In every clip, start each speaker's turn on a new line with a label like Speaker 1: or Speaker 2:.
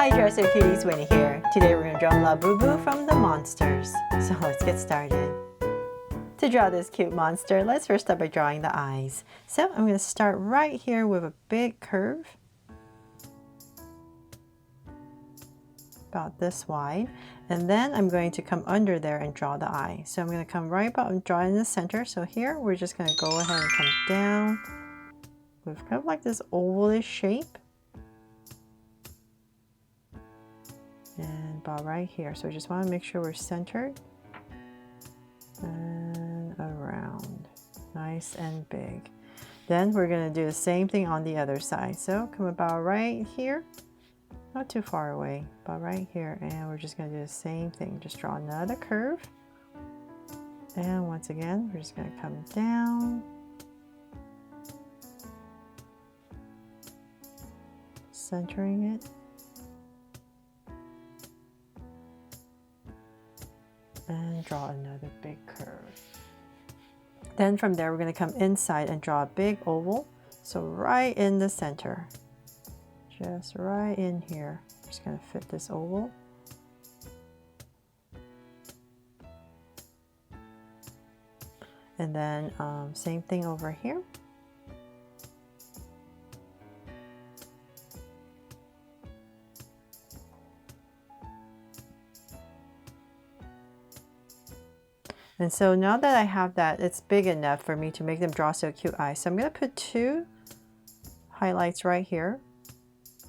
Speaker 1: Hi Dresser Cuties, Winnie here. Today we're going to draw Labubu from the monsters. So let's get started. To draw this cute monster, let's first start by drawing the eyes. So I'm going to start right here with a big curve. About this wide. And then I'm going to come under there and draw the eye. So I'm going to come right about and draw in the center. So here we're just going to go ahead and come down with kind of like this ovalish shape. And about right here. So we just want to make sure we're centered and around. Nice and big. Then we're going to do the same thing on the other side. So come about right here. Not too far away, but right here. And we're just going to do the same thing. Just draw another curve. And once again, we're just going to come down. Centering it. And draw another big curve. Then from there we're going to come inside and draw a big oval. So right in the center. Just right in here. Just going to fit this oval. And then same thing over here. And so now that I have that, it's big enough for me to make them draw so cute eyes. So I'm going to put two highlights right here.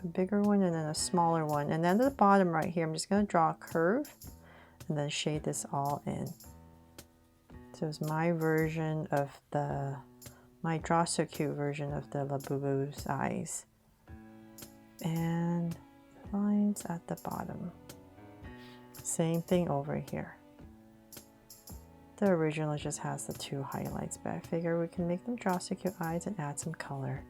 Speaker 1: A bigger one and then a smaller one. And then at the bottom right here, I'm just going to draw a curve and then shade this all in. So it's my version of my draw so cute version of the Labubu's eyes. And lines at the bottom. Same thing over here. The original just has the two highlights, but I figure we can make them draw so cute eyes and add some color.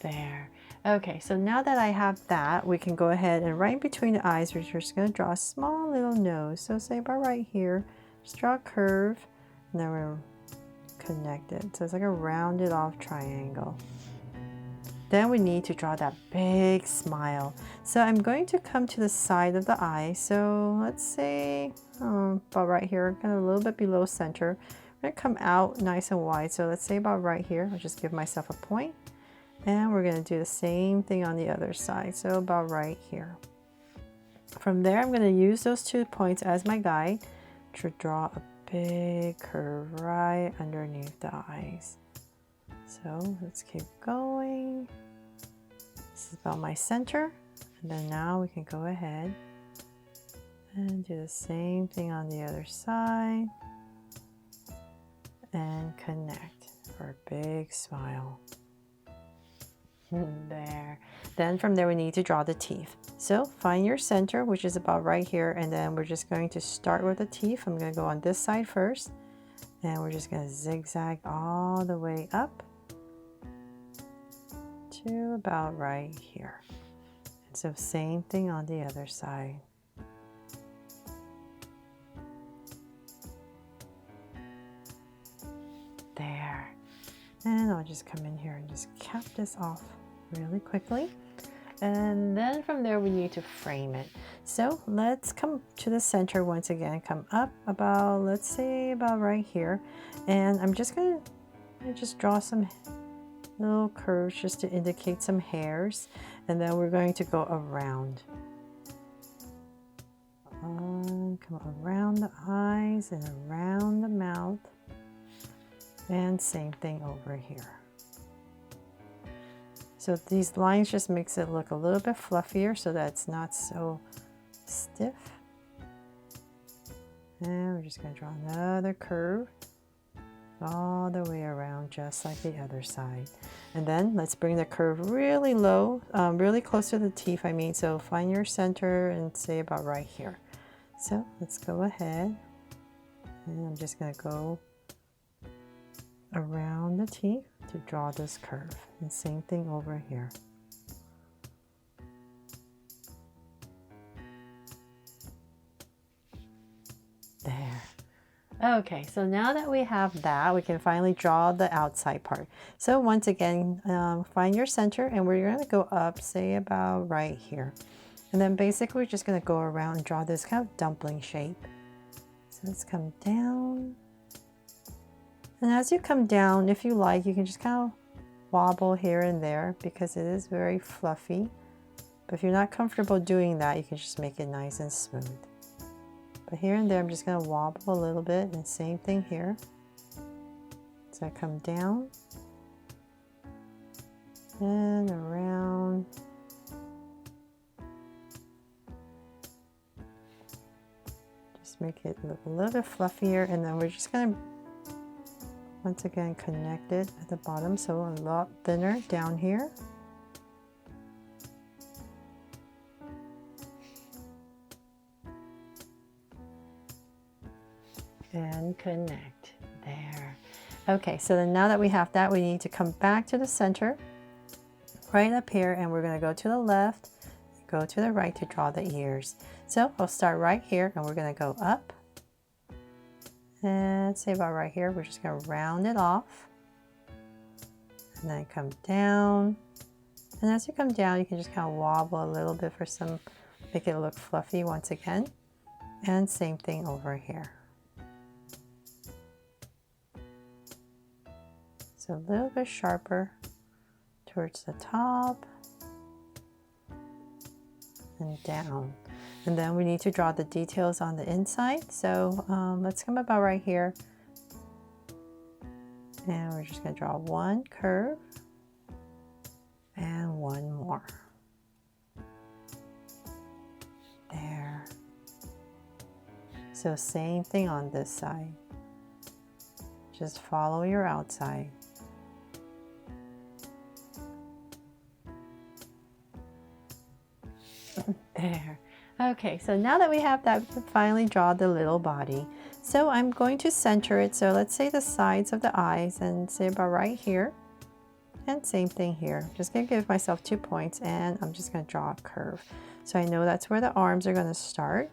Speaker 1: There. Okay, so now that I have that, we can go ahead and right in between the eyes, we're just going to draw a small little nose. So say about right here, just draw a curve, and then we're connected. So it's like a rounded off triangle. Then we need to draw that big smile. So I'm going to come to the side of the eye. So let's say about right here, kind of a little bit below center. I'm going to come out nice and wide. So let's say about right here. I'll just give myself a point. And we're going to do the same thing on the other side. So about right here. From there, I'm going to use those 2 points as my guide to draw a big curve right underneath the eyes. So let's keep going. This is about my center. And then now we can go ahead and do the same thing on the other side. And connect for a big smile. There. Then from there we need to draw the teeth. So find your center, which is about right here, and then we're just going to start with the teeth. I'm going to go on this side first, and we're just going to zigzag all the way up to about right here. And so same thing on the other side. There. And I'll just come in here and just cap this off really quickly. And then from there we need to frame it. So let's come to the center once again, come up about, let's say about right here. And I'm just going to just draw some little curves just to indicate some hairs. And then we're going to go around. Come around the eyes and around the mouth. And same thing over here. So these lines just makes it look a little bit fluffier so that it's not so stiff. And we're just going to draw another curve all the way around just like the other side. And then let's bring the curve really low, really close to the teeth, I mean. So find your center and say about right here. So let's go ahead. And I'm just going to go around the teeth to draw this curve. And same thing over here. There. Okay, so now that we have that, we can finally draw the outside part. So once again, find your center and we're going to go up, say about right here. And then basically we're just going to go around and draw this kind of dumpling shape. So let's come down. And as you come down, if you like, you can just kind of wobble here and there because it is very fluffy. But if you're not comfortable doing that, you can just make it nice and smooth. But here and there, I'm just going to wobble a little bit, and same thing here. So I come down and around. Just make it look a little bit fluffier, and then we're just going to once again connect it at the bottom, so a lot thinner down here. And connect there. Okay, so then now that we have that, we need to come back to the center right up here, and we're going to go to the left, go to the right to draw the ears. So we'll start right here and we're going to go up and say about right here. We're just going to round it off and then come down, and as you come down you can just kind of wobble a little bit for some, make it look fluffy once again, and same thing over here. So a little bit sharper towards the top and down. And then we need to draw the details on the inside. So let's come about right here. And we're just going to draw one curve and one more. There. So same thing on this side. Just follow your outside. There. Okay, so now that we have that, we can finally draw the little body. So I'm going to center it. So let's say the sides of the eyes and say about right here. And same thing here. Just gonna give myself 2 points and I'm just gonna draw a curve. So I know that's where the arms are gonna start.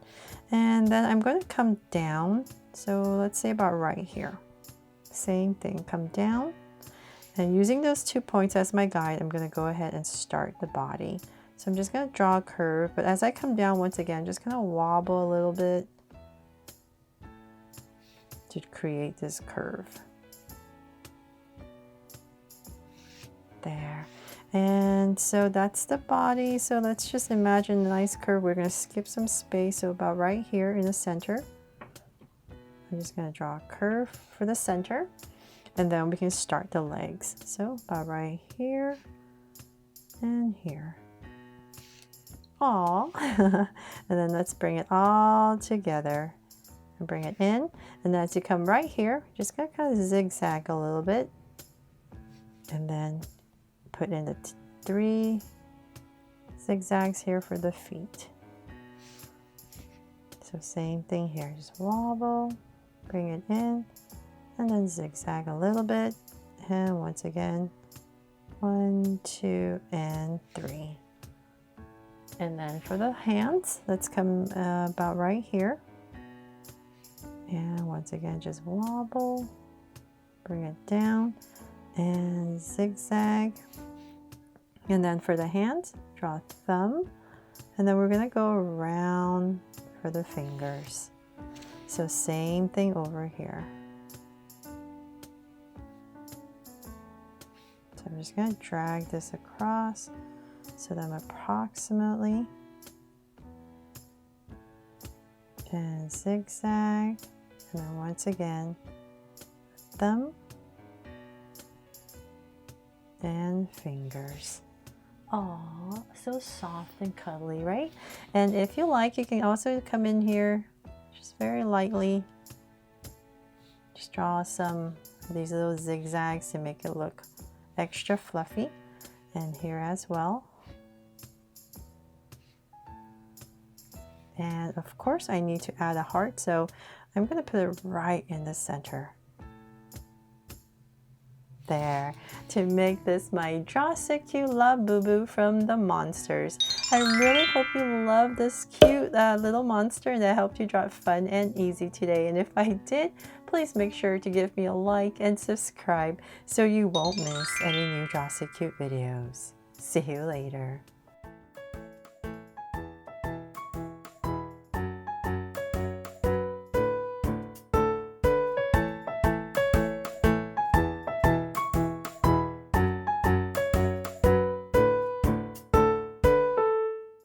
Speaker 1: And then I'm gonna come down. So let's say about right here. Same thing, come down. And using those 2 points as my guide, I'm gonna go ahead and start the body. So I'm just going to draw a curve, but as I come down once again, just kind of wobble a little bit to create this curve. There. And so that's the body. So let's just imagine a nice curve. We're going to skip some space. So about right here in the center, I'm just going to draw a curve for the center, and then we can start the legs. So about right here and here. Aw. And then let's bring it all together and bring it in. And then as you come right here, just gonna kind of zigzag a little bit and then put in the 3 zigzags here for the feet. So same thing here, just wobble, bring it in, and then zigzag a little bit. And once again, 1, 2, and 3. And then for the hands, let's come about right here. And once again, just wobble, bring it down, and zigzag. And then for the hands, draw a thumb. And then we're gonna go around for the fingers. So same thing over here. So I'm just gonna drag this across. So then approximately, and zigzag, and then once again, thumb and fingers. Aw, so soft and cuddly, right? And if you like, you can also come in here, just very lightly, just draw some of these little zigzags to make it look extra fluffy, and here as well. And of course I need to add a heart, so I'm going to put it right in the center. there to make this my Draw So Cute Labubu from the monsters. I really hope you love this cute little monster that helped you draw it fun and easy today. And if I did, please make sure to give me a like and subscribe so you won't miss any new Draw So Cute videos. See you later.